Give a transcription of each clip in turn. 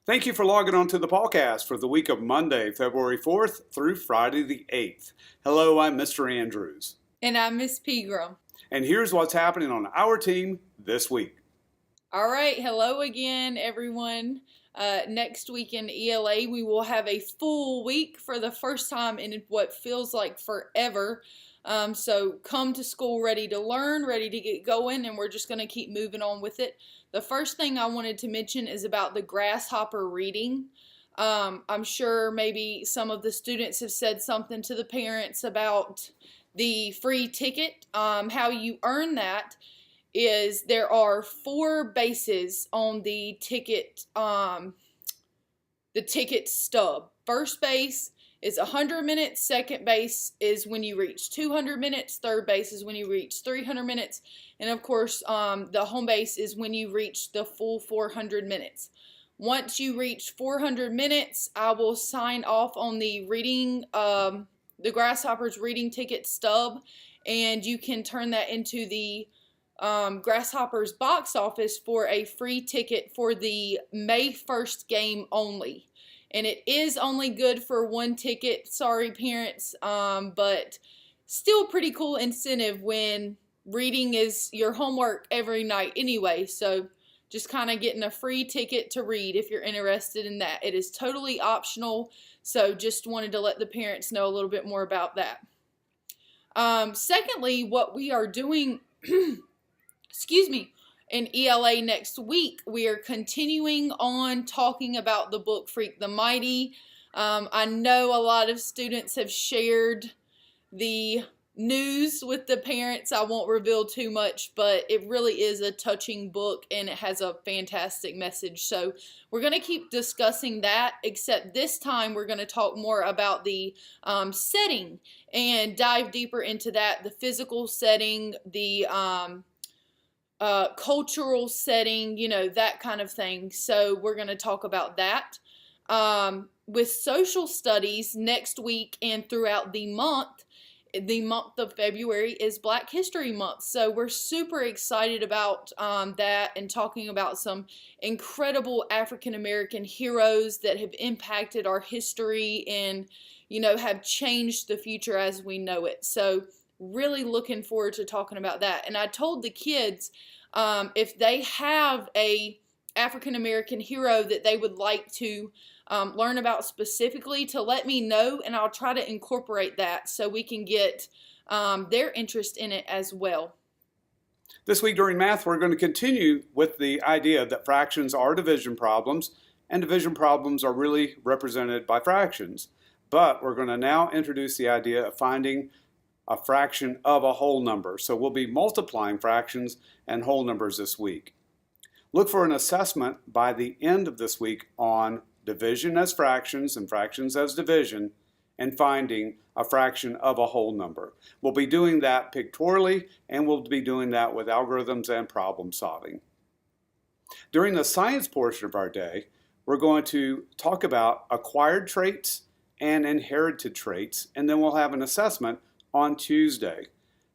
Thank you for logging on to the PawCast for the week of Monday, February 4th through Friday the 8th. Hello, I'm Mr. Andrews. And I'm Miss Pegram. And here's what's happening on our team this week. All right, hello again, everyone. Next week in ELA, we will have a full week for the first time in what feels like forever. So come to school ready to learn, ready to get going, and we're just going to keep moving on with it. The first thing I wanted to mention is about the grasshopper reading. I'm sure maybe some of the students have said something to the parents about the free ticket. How you earn that is there are 4 bases on the ticket stub. First base is 100 minutes, second base is when you reach 200 minutes, third base is when you reach 300 minutes, and of course the home base is when you reach the full 400 minutes. Once you reach 400 minutes, I will sign off on the reading, the Grasshoppers reading ticket stub, and you can turn that into the Grasshoppers box office for a free ticket for the May 1st game only. And it is only good for 1 ticket. Sorry, parents, but still pretty cool incentive when reading is your homework every night anyway. So just kind of getting a free ticket to read if you're interested in that. It is totally optional, so just wanted to let the parents know a little bit more about that. Secondly, what we are doing, in ELA next week, we are continuing on talking about the book Freak the Mighty. I know a lot of students have shared the news with the parents. I won't reveal too much, but it really is a touching book and it has a fantastic message. So we're going to keep discussing that, except this time we're going to talk more about the setting and dive deeper into that, the physical setting, the cultural setting, that kind of thing. So we're going to talk about that. With social studies next week and throughout the month of February is Black History Month. So we're super excited about that and talking about some incredible African American heroes that have impacted our history and, have changed the future as we know it. So really looking forward to talking about that. And I told the kids if they have a African American hero that they would like to learn about specifically, to let me know, and I'll try to incorporate that so we can get their interest in it as well. This week during math, we're going to continue with the idea that fractions are division problems, and division problems are really represented by fractions. But we're going to now introduce the idea of finding a fraction of a whole number. So we'll be multiplying fractions and whole numbers this week. Look for an assessment by the end of this week on division as fractions and fractions as division, and finding a fraction of a whole number. We'll be doing that pictorially, and we'll be doing that with algorithms and problem solving. During the science portion of our day, we're going to talk about acquired traits and inherited traits, and then we'll have an assessment on Tuesday.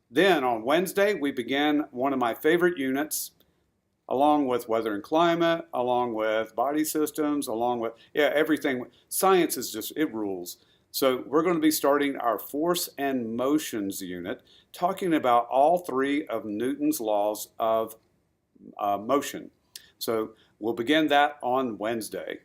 Then on Wednesday, we begin one of my favorite units, along with weather and climate, along with body systems, along with, everything. Science is just, it rules. So we're going to be starting our force and motions unit, talking about all 3 of Newton's laws of motion. So we'll begin that on Wednesday.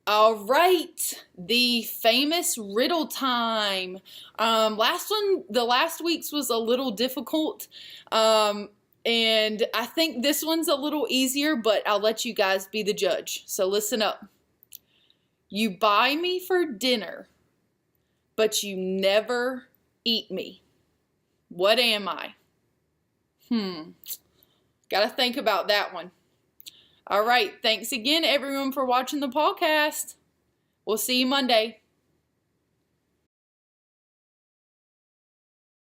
All right, the famous riddle time. The last week's was a little difficult. And I think this one's a little easier, but I'll let you guys be the judge. So listen up. You buy me for dinner, but you never eat me. What am I? Gotta think about that one. All right. Thanks again, everyone, for watching the PawCast. We'll see you Monday.